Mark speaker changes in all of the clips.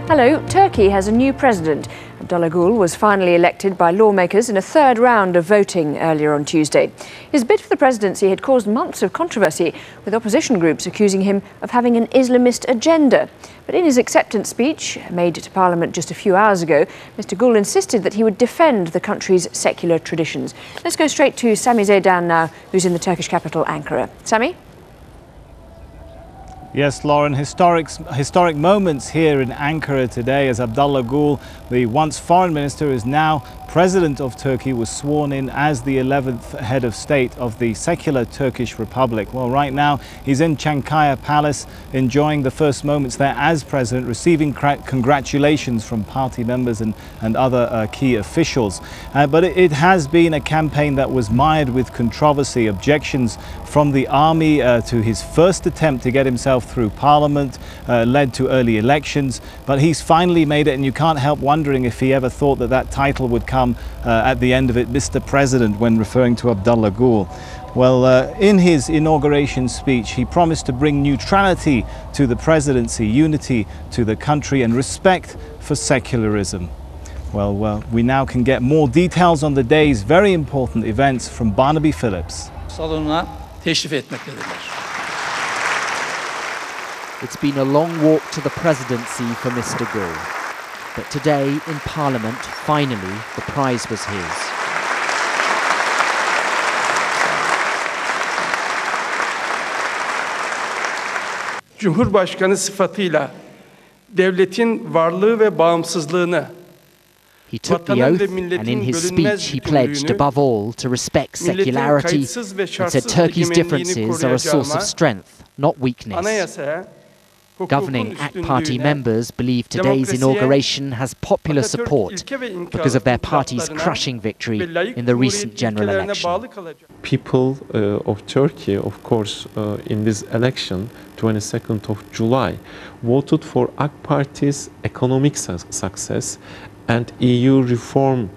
Speaker 1: Hello, Turkey has a new president. Abdullah Gül was finally elected by lawmakers in a third round of voting earlier on Tuesday. His bid for the presidency had caused months of controversy, with opposition groups accusing him of having an Islamist agenda. But in his acceptance speech, made to Parliament just a few hours ago, Mr Gül insisted that he would defend the country's secular traditions. Let's go straight to Sami Zeydan now, who's in the Turkish capital, Ankara. Sami?
Speaker 2: Yes, Lauren, historic moments here in Ankara today as Abdullah Gül, the once foreign minister, is now president of Turkey, was sworn in as the 11th head of state of the secular Turkish Republic. Well, right now he's in Çankaya Palace, enjoying the first moments there as president, receiving congratulations from party members and other key officials. But it has been a campaign that was mired with controversy, objections from the army to his first attempt to get himself through Parliament, led to early elections. But he's finally made it, and you can't help wondering if he ever thought that that title would come at the end of it, Mr. President, when referring to Abdullah Gül. Well, in his inauguration speech, he promised to bring neutrality to the presidency, unity to the country, and respect for secularism. Well, we now can get more details on the day's very important events from Barnaby Phillips.
Speaker 3: Salonuna teşrif etmektedirler.
Speaker 4: It's been a long walk to the presidency for Mr Gül. But today, in Parliament, finally, the prize was his.
Speaker 5: Cumhurbaşkanı sıfatıyla devletin varlığı ve bağımsızlığını,
Speaker 4: he took the oath, and in his speech he pledged above all to respect secularity and said Turkey's differences are a source of strength, not weakness. Governing AK Party members believe today's inauguration has popular support because of their party's crushing victory in the recent general election.
Speaker 6: People of Turkey, of course, in this election, 22nd of July, voted for AK Party's economic success and EU reform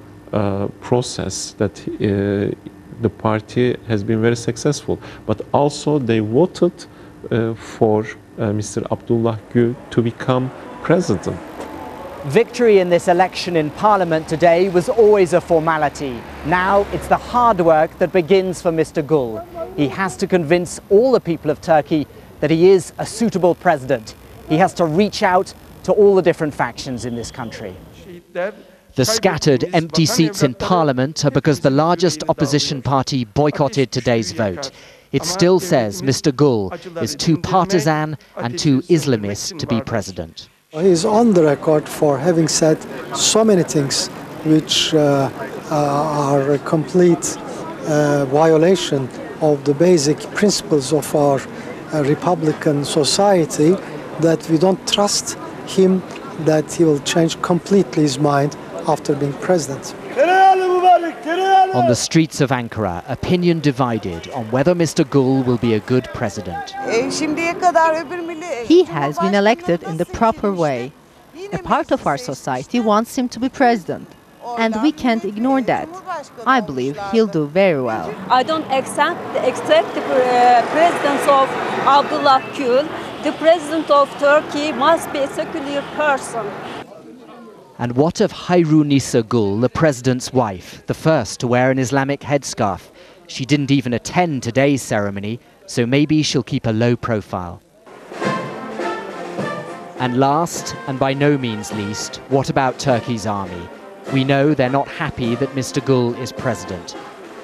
Speaker 6: process that the party has been very successful. But also they voted for Mr. Abdullah Gül to become president.
Speaker 7: Victory in this election in Parliament today was always a formality. Now it's the hard work that begins for Mr Gül. He has to convince all the people of Turkey that he is a suitable president. He has to reach out to all the different factions in this country.
Speaker 4: The scattered empty seats in Parliament are because the largest opposition party boycotted today's vote. It still says Mr Gül is too partisan and too Islamist to be president.
Speaker 8: He is on the record for having said so many things which are a complete violation of the basic principles of our Republican society, that we don't trust him that he will change completely his mind after being president.
Speaker 4: On the streets of Ankara, opinion divided on whether Mr Gül will be a good president.
Speaker 9: He has been elected in the proper way. A part of our society wants him to be president, and we can't ignore that. I believe he'll do very well.
Speaker 10: I don't accept the presidency of Abdullah Gül. The president of Turkey must be a secular person.
Speaker 4: And what of Hayrunisa Gül, the president's wife, the first to wear an Islamic headscarf? She didn't even attend today's ceremony, so maybe she'll keep a low profile. And last, and by no means least, what about Turkey's army? We know they're not happy that Mr Gül is president.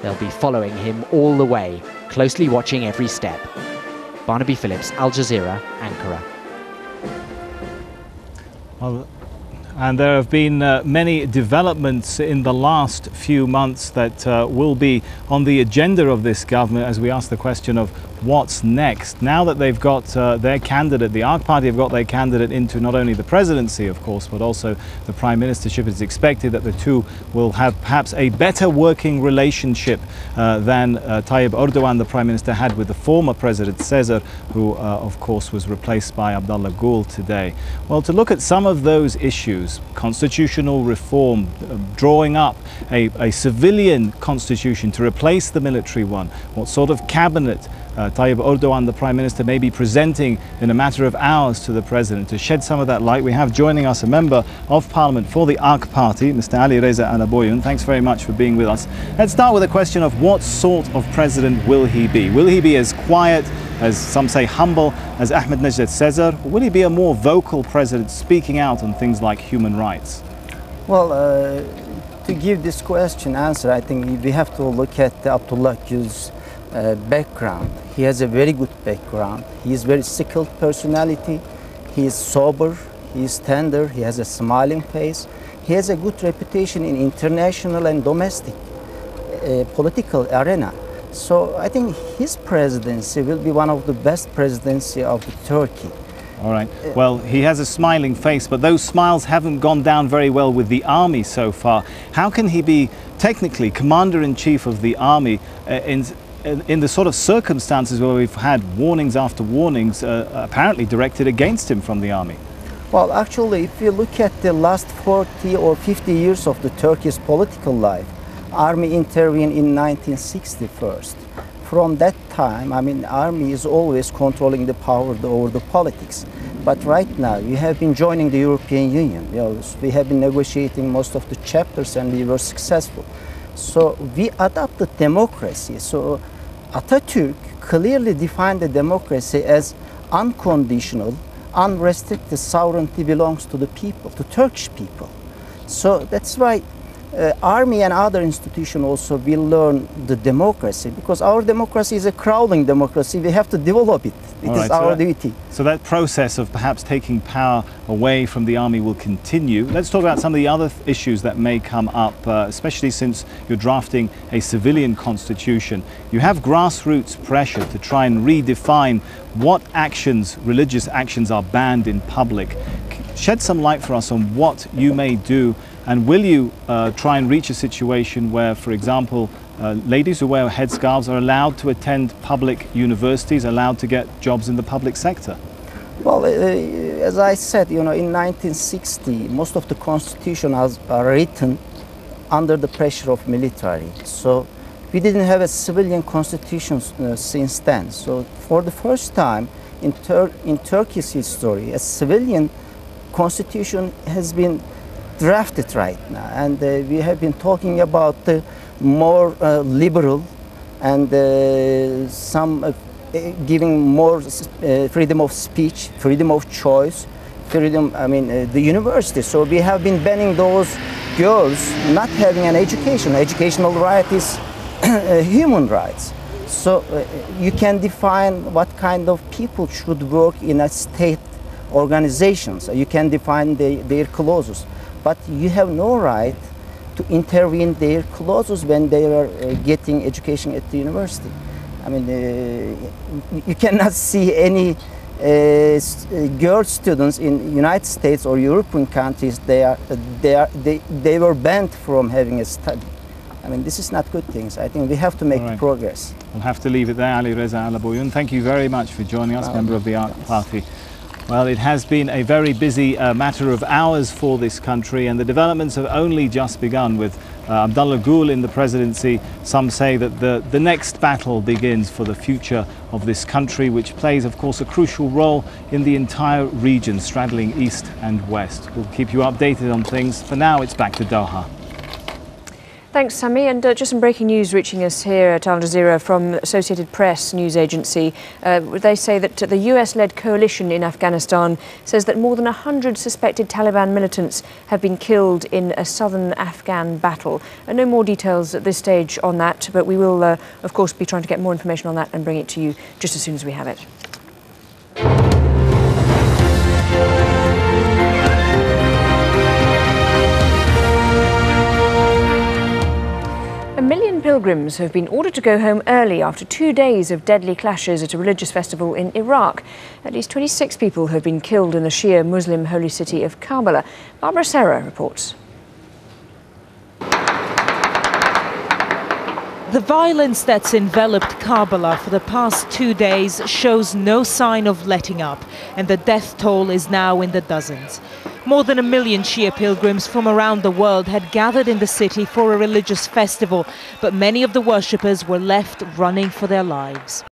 Speaker 4: They'll be following him all the way, closely watching every step. Barnaby Phillips, Al-Jazeera, Ankara.
Speaker 2: Well, and there have been many developments in the last few months that will be on the agenda of this government as we ask the question of what's next. Now that they've got their candidate, the AK Party have got their candidate into not only the presidency, of course, but also the prime ministership, it's expected that the two will have perhaps a better working relationship than Tayyip Erdogan, the prime minister, had with the former president Sezer, who of course was replaced by Abdullah Gül today. Well, to look at some of those issues, constitutional reform, drawing up a civilian constitution to replace the military one, what sort of cabinet Tayyip Erdogan, the Prime Minister, may be presenting in a matter of hours to the President. To shed some of that light, we have joining us a Member of Parliament for the AK Party, Mr. Ali Reza Alaboyun. Thanks very much for being with us. Let's start with a question of what sort of president will he be? Will he be as quiet, as some say humble, as Ahmadinejad Cesar? Or will he be a more vocal president, speaking out on things like human rights?
Speaker 11: Well, to give this question answer, I think we have to look at Abdullah Gül's background. He has a very good background. He is very skilled personality. He is sober. He is tender. He has a smiling face. He has a good reputation in international and domestic political arena. So I think his presidency will be one of the best presidency of Turkey.
Speaker 2: All right. Well, he has a smiling face, but those smiles haven't gone down very well with the army so far. How can he be technically commander-in-chief of the army in the sort of circumstances where we've had warnings after warnings apparently directed against him from the army?
Speaker 11: Well, actually, if you look at the last 40 or 50 years of the Turkish political life, army intervened in 1960 first. From that time, I mean, army is always controlling the power over the politics. But right now, we have been joining the European Union. You know, we have been negotiating most of the chapters and we were successful. So we adopted democracy. So Atatürk clearly defined the democracy as unconditional, unrestricted sovereignty belongs to the people, to Turkish people. So that's why army and other institutions also will learn the democracy, because our democracy is a crawling democracy. We have to develop it. It is our duty.
Speaker 2: So that process of perhaps taking power away from the army will continue. Let's talk about some of the other issues that may come up, especially since you're drafting a civilian constitution. You have grassroots pressure to try and redefine what actions, religious actions, are banned in public. Shed some light for us on what you may do. And will you try and reach a situation where, for example, ladies who wear headscarves are allowed to attend public universities, allowed to get jobs in the public sector?
Speaker 11: Well, as I said, you know, in 1960, most of the constitutions are written under the pressure of military. So we didn't have a civilian constitution since then. So for the first time in Turkey's history, a civilian constitution has been drafted right now, and we have been talking about more liberal and giving more freedom of speech, freedom of choice, freedom, I mean, the university. So we have been banning those girls not having an education. Educational right is human rights. So you can define what kind of people should work in a state organizations. You can define their clauses. But you have no right to intervene their clauses when they are getting education at the university. I mean, you cannot see any girl students in United States or European countries. They were banned from having a study. I mean, this is not good things. I think we have to make progress.
Speaker 2: We'll have to leave it there. Ali Reza Alaboyun, thank you very much for joining us, member of the AK Party. Well, it has been a very busy matter of hours for this country, and the developments have only just begun with Abdullah Gül in the presidency. Some say that the next battle begins for the future of this country, which plays, of course, a crucial role in the entire region, straddling east and west. We'll keep you updated on things. For now, it's back to Doha.
Speaker 1: Thanks, Sami. And just some breaking news reaching us here at Al Jazeera from Associated Press news agency. They say that the US-led coalition in Afghanistan says that more than 100 suspected Taliban militants have been killed in a southern Afghan battle. No more details at this stage on that, but we will, of course, be trying to get more information on that and bring it to you just as soon as we have it. Pilgrims have been ordered to go home early after 2 days of deadly clashes at a religious festival in Iraq. At least 26 people have been killed in the Shia Muslim holy city of Karbala. Barbara Serra reports.
Speaker 12: The violence that's enveloped Karbala for the past 2 days shows no sign of letting up, and the death toll is now in the dozens. More than 1 million Shia pilgrims from around the world had gathered in the city for a religious festival, but many of the worshippers were left running for their lives.